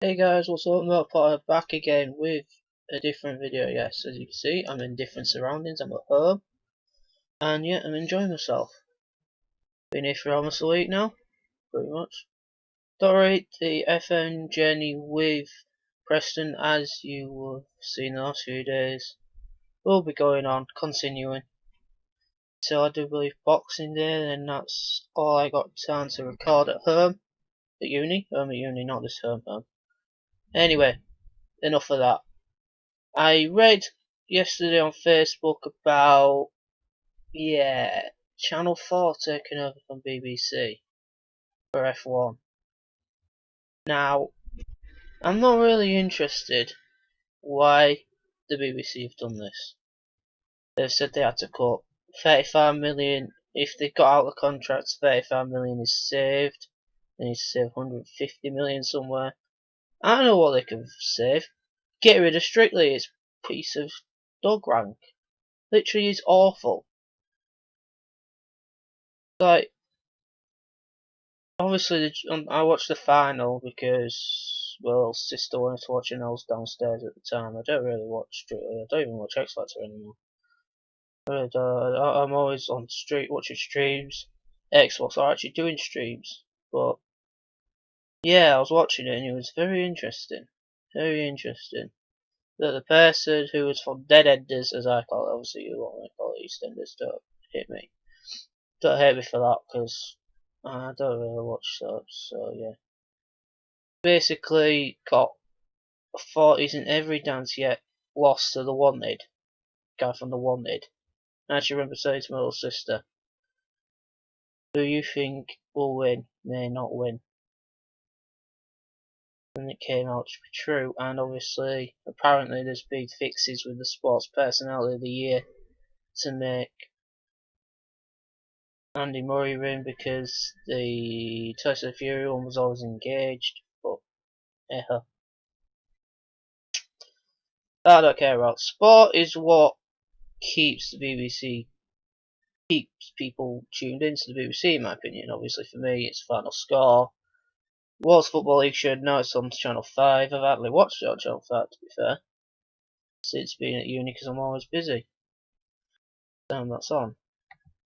Hey guys, what's up? Potter back again with a different video. Yes, as you can see, I'm in different surroundings. I'm at home, and yeah, I'm enjoying myself. Been here for almost a week now, pretty much. Alright, the FM journey with Preston, as you have seen the last few days, will be going on, continuing. So I do believe Boxing Day, and that's all I got time to record at home, at uni. I'm at uni, not this home. Anyway, enough of that. I read yesterday on Facebook about, Channel 4 taking over from BBC for F1. Now, I'm not really interested why the BBC have done this. They've said they had to cut 35 million. If they got out of the contracts, 35 million is saved. They need to save 150 million somewhere. I don't know what they can save. Get rid of Strictly, it's a piece of dog rank. Literally, it's awful. Like, obviously, I watched the final because, well, sister wanted to watch it and I was downstairs at the time. I don't really watch Strictly. I don't even watch X Factor anymore. But, I'm always on street watching streams. Xbox are actually doing streams. But, yeah, I was watching it and it was very interesting. Very interesting. That the person who was from Dead Enders, as I call it, obviously you won't call it EastEnders, don't hit me. Don't hate me for that because I don't really watch soaps, so yeah. Basically got 40s in every dance yet lost to the Wanted. Guy from the Wanted. I actually remember saying to my little sister, who you think will win may not win. And it came out to be true, and obviously apparently there's been fixes with the Sports Personality of the Year to make Andy Murray win because the Tyson Fury one was always engaged, but I don't care about sport is what keeps the BBC keeps people tuned into the BBC, in my opinion. Obviously, for me, it's Final Score. World Football League should know it's on Channel 5. I've hardly watched it on Channel 5, to be fair, since being at uni because I'm always busy. Damn, that's on.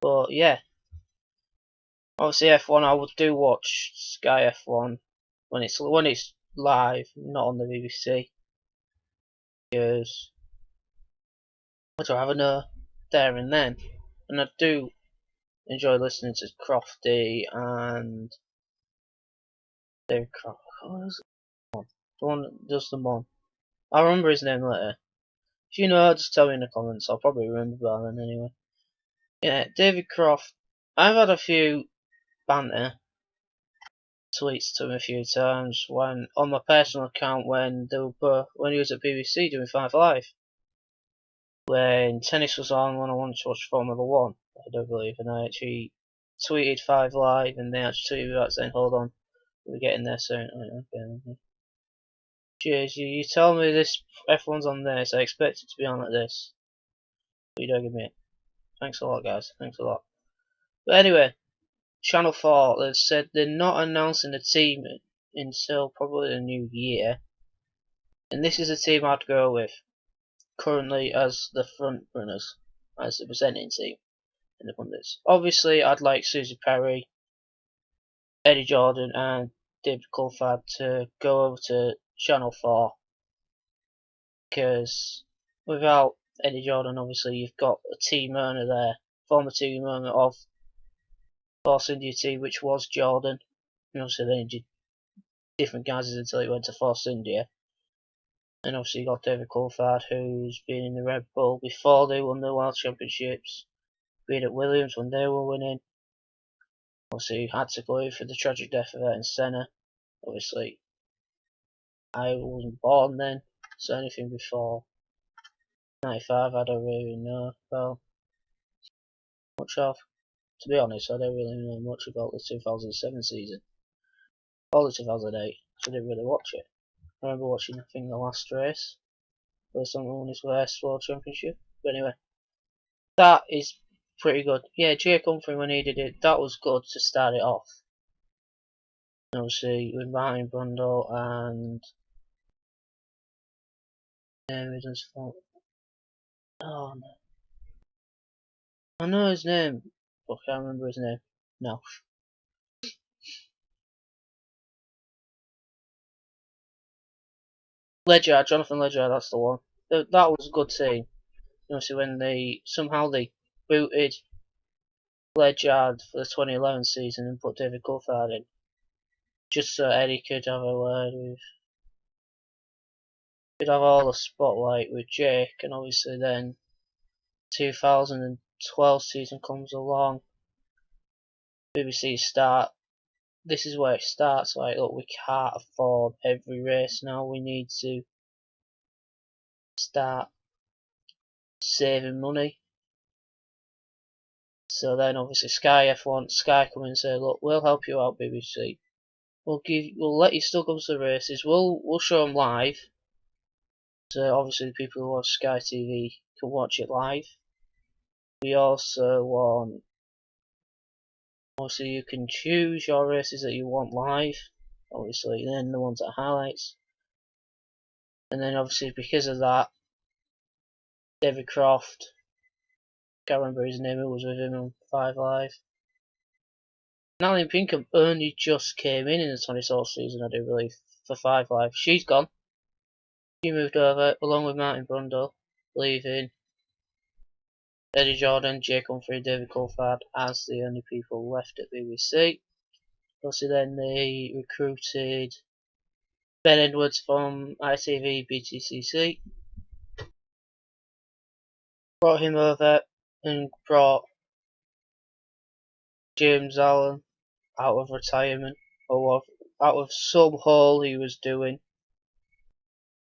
But yeah, obviously F1, I would do watch Sky F1 when it's live, not on the BBC, because I don't have a there and then, and I do enjoy listening to Crofty and David Croft. What is it? The one that does them on. I'll remember his name later. If you know, just tell me in the comments. I'll probably remember by then anyway. Yeah, David Croft. I've had a few banter tweets to him a few times when on my personal account when when he was at BBC doing Five Live. When tennis was on, when I wanted to watch Formula One, I do believe, and I actually tweeted Five Live, and they actually tweeted back saying, "Hold on, we're getting there soon." Okay. Cheers, you tell me this F1's on this, I expect it to be on like this. But you don't give me it. Thanks a lot, guys. Thanks a lot. But anyway, Channel 4, they've said they're not announcing the team until probably the new year. And this is the team I'd go with, currently as the front runners, as the presenting team in the pundits. Obviously, I'd like Susie Perry, Eddie Jordan, and David Coulthard to go over to Channel 4. Because without Eddie Jordan, obviously, you've got a team owner there, former team owner of Force India team, which was Jordan. And obviously, they did different guises until he went to Force India. And obviously, you got David Coulthard, who's been in the Red Bull before they won the World Championships, been at Williams when they were winning. Obviously, he had to go for the tragic death of Ayrton Senna. Obviously, I wasn't born then, so anything before 95 I don't really know about much of. To be honest, I don't really know much about the 2007 season. Or the 2008, so I didn't really watch it. I remember watching, I think, the last race, where someone won his first World Championship. But anyway, that is pretty good. Yeah, Jake Humphrey, when he did it, that was good to start it off. obviously with Martin Brundle and oh no. I know his name, but I can't remember his name. No. Ledyard, Jonathan Ledyard, that's the one. That was a good team. Obviously when they booted Ledyard for the 2011 season and put David Coulthard in, just so Eddie could have a word with, could have all the spotlight with Jake, and obviously then 2012 season comes along, BBC start, this is where it starts, like, look, we can't afford every race now, we need to start saving money. So then obviously Sky F1, Sky come in and say, look, we'll help you out, BBC. We'll let you still come to the races. We'll show them live. So obviously the people who watch Sky TV can watch it live. We also want, obviously you can choose your races that you want live. Obviously, then the ones that are highlights. And then obviously because of that, David Croft, can't remember his name, who was with him on 5 Live. Natalie Pinkham only just came in the 2012 season, I do believe, for 5 Live. She's gone. She moved over along with Martin Brundle, leaving Eddie Jordan, Jake Humphrey, David Coulthard as the only people left at BBC. Obviously then they recruited Ben Edwards from ITV BTCC. Brought him over and brought James Allen out of retirement, or out of some hole he was doing.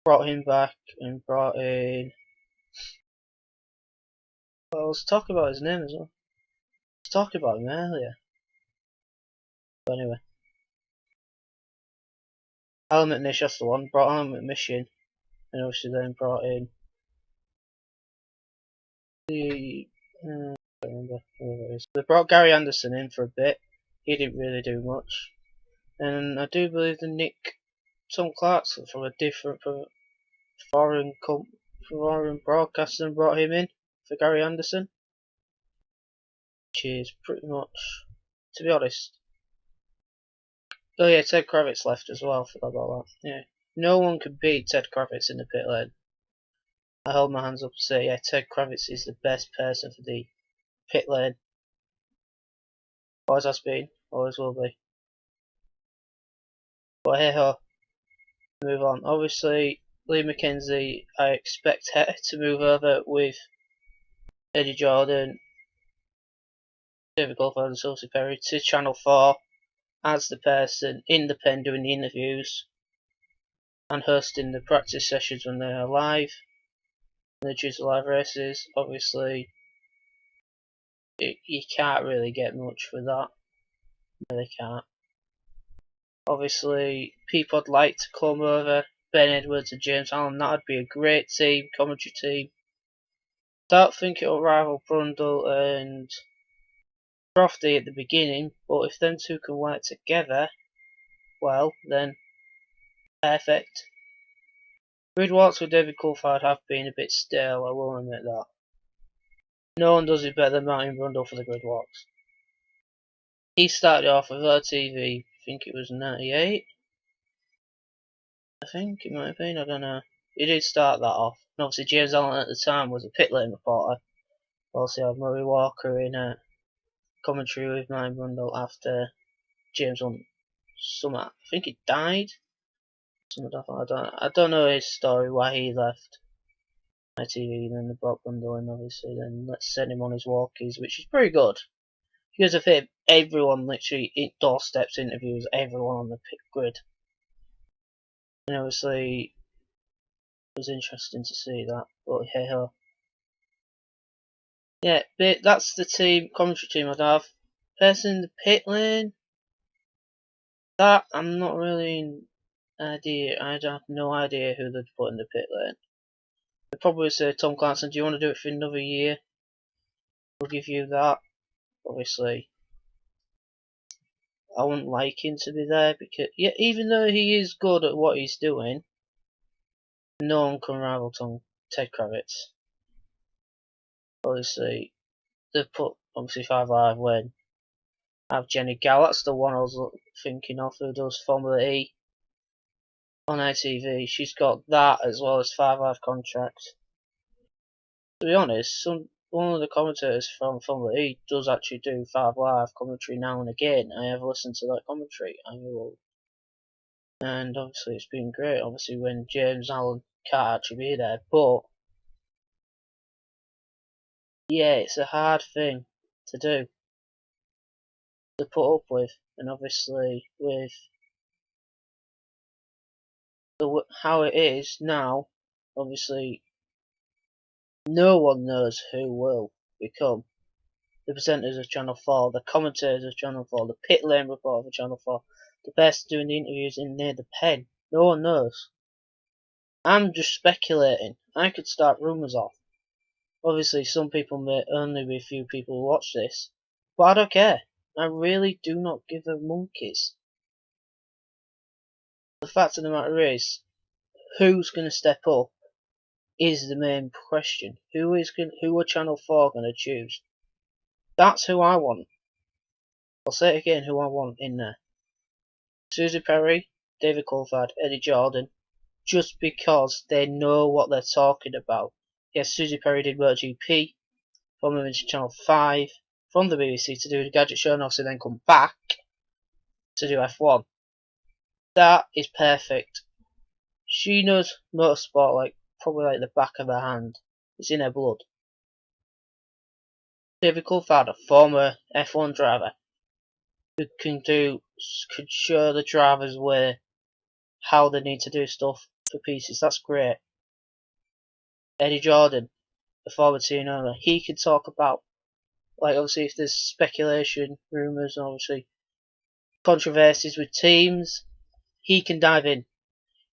Brought him back and brought in, well, I was talking about his name as well. I was talking about him earlier. But anyway. Alan McNish, that's the one. Brought Alan McNish in. And obviously then brought in the, I don't remember who it is. They brought Gary Anderson in for a bit. He didn't really do much. And I do believe the Nick Tom Clarkson from a different foreign broadcaster brought him in for Gary Anderson. Which is pretty much, to be honest. Oh yeah, Ted Kravitz left as well, forgot about that. Yeah. No one could beat Ted Kravitz in the pit lane. I hold my hands up and say, yeah, Ted Kravitz is the best person for the pit lane. Always has been, always will be. But hey ho, move on. Obviously, Lee McKenzie, I expect her to move over with Eddie Jordan, David Coulthard and Sophie Perry to Channel 4 as the person in the pen doing the interviews and hosting the practice sessions when they are live. And they choose the live races. Obviously, you can't really get much with that. You really can't. Obviously, people would like to come over. Ben Edwards and James Allen, that would be a great team, commentary team. Don't think it'll rival Brundle and Crofty at the beginning, but if them two can work together, well, then perfect. Grid walks with David Coulthard have been a bit stale, I will admit that. No one does it better than Martin Brundle for the grid walks. He started off with RTV, I think it was 98. I think it might have been, I don't know. He did start that off. And obviously James Allen at the time was a pit lane reporter. Also had Murray Walker in a commentary with Martin Brundle after James won I think he died. I don't know his story, why he left ITV and then they brought Brundle in obviously, then let's send him on his walkies, which is pretty good. Because of him, everyone literally doorsteps interviews everyone on the pit grid. And obviously it was interesting to see that, but hey ho. Yeah, that's the commentary team I'd have. Person in the pit lane, that I'm not really idea. I have no idea who they'd put in the pit lane. They'd probably say Tom Clarkson, do you want to do it for another year? We'll give you that. Obviously, I wouldn't like him to be there because, yeah, even though he is good at what he's doing, no one can rival Ted Kravitz. Obviously, they put obviously 5 Live when I have Jenny Gal. That's the one I was thinking of who does Formula E on ITV. She's got that as well as 5 Live contract. To be honest, one of the commentators from Formula E does actually do 5 Live commentary now and again. I have listened to that commentary. And obviously it's been great. Obviously when James Allen can't actually be there, but yeah, it's a hard thing to do to put up with, and obviously with how it is now, obviously no one knows who will become the presenters of Channel 4, the commentators of Channel 4, the pit lane reporter of Channel 4, the person doing the interviews in near the pen. No one knows. I'm just speculating. I could start rumours off. Obviously, some people may only be a few people who watch this, but I don't care. I really do not give a monkeys. The fact of the matter is, who's going to step up is the main question. Who are Channel 4 going to choose? That's who I want. I'll say it again, who I want in there. Susie Perry, David Coulthard, Eddie Jordan, just because they know what they're talking about. Yes, Susie Perry did MotoGP, from moving to Channel 5, from the BBC to do the Gadget Show, and obviously then come back to do F1. That is perfect. She knows motorsport probably like the back of her hand. It's in her blood. David Coulthard, a former F1 driver, who could show the drivers how they need to do stuff for pieces. That's great. Eddie Jordan, a former team owner, he can talk about, obviously if there's speculation, rumours, and obviously controversies with teams, he can dive in.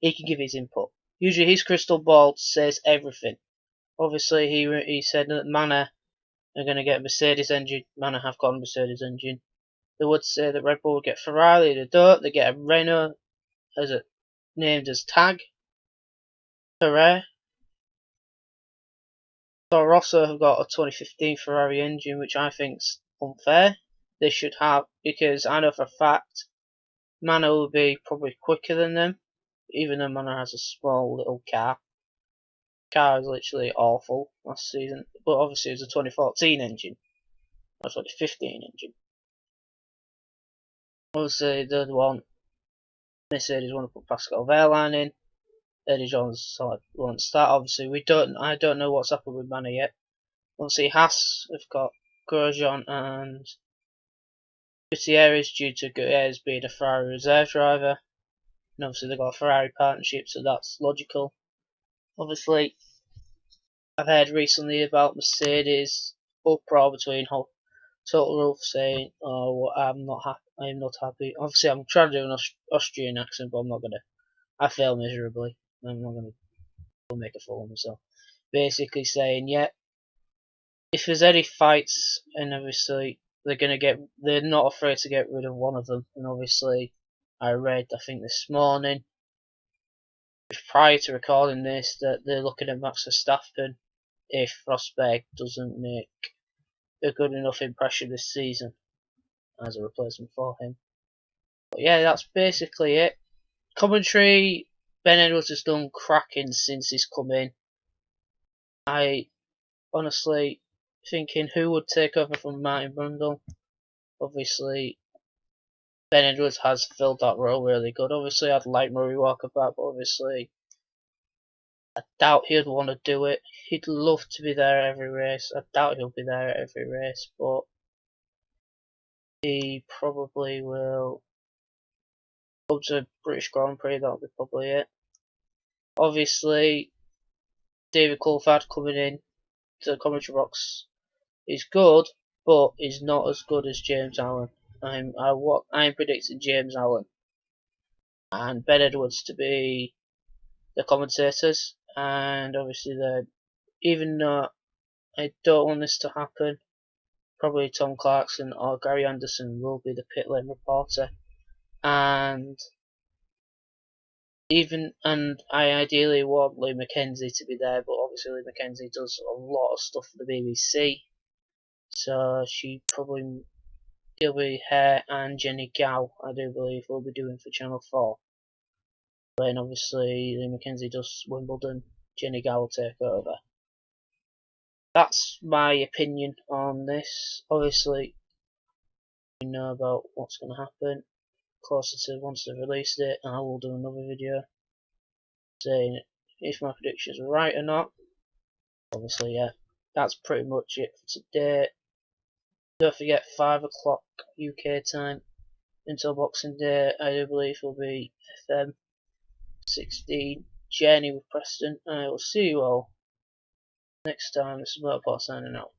He can give his input. Usually his crystal ball says everything. Obviously he said that Manor are going to get a Mercedes engine. Manor have got a Mercedes engine. They would say that Red Bull would get Ferrari. They don't. They get a Renault named as Tag. Perez. Toro Rosso have got a 2015 Ferrari engine, which I think's unfair. They should have, because I know for a fact Manor will be probably quicker than them, even though Manor has a small little car. Car is literally awful last season, but obviously it was a 2014 engine, not 2015 engine. Obviously the other one, Mercedes want to put Pascal Wehrlein in. Eddie Jones wants that. Obviously I don't know what's happened with Manor yet. Obviously Haas have got Grosjean and Gutierrez due to Gutierrez being a Ferrari reserve driver. And obviously they've got a Ferrari partnership, so that's logical. Obviously, I've heard recently about Mercedes uproar between Total Wolff saying, "Oh, I'm not happy." Obviously, I'm trying to do an Austrian accent, but I'm not gonna. I fail miserably. I'm not gonna make a fool of myself. Basically saying, yeah, if there's any fights, and obviously they're not afraid to get rid of one of them. And obviously, I think this morning, prior to recording this, that they're looking at Max Verstappen if Rosberg doesn't make a good enough impression this season as a replacement for him. But yeah, that's basically it. Commentary, Ben Edwards has done cracking since he's come in. I honestly thinking who would take over from Martin Brundle. Obviously, Ben Edwards has filled that role really good. Obviously, I'd like Murray Walker back, but obviously, I doubt he'd want to do it. He'd love to be there at every race. I doubt he'll be there at every race, but he probably will. Up to British Grand Prix, that'll be probably it. Obviously, David Coulthard coming in to the commentary box is good, but is not as good as James Allen. I'm predicting James Allen and Ben Edwards to be the commentators, and obviously even though I don't want this to happen, probably Tom Clarkson or Gary Anderson will be the pit lane reporter, and I ideally want Lee Mackenzie to be there, but obviously Lee Mackenzie does a lot of stuff for the BBC, so it'll be her and Jenny Gow, I do believe, will be doing for Channel 4. Then obviously Lee Mackenzie does Wimbledon, Jenny Gow will take over. That's my opinion on this. Obviously, we know about what's going to happen closer to once they've released it, and I will do another video saying if my predictions are right or not. Obviously, yeah, that's pretty much it for today. Don't forget 5 o'clock UK time until Boxing Day. I do believe will be FM 16 Jenny with Preston. I will see you all next time. This is Motorport signing out.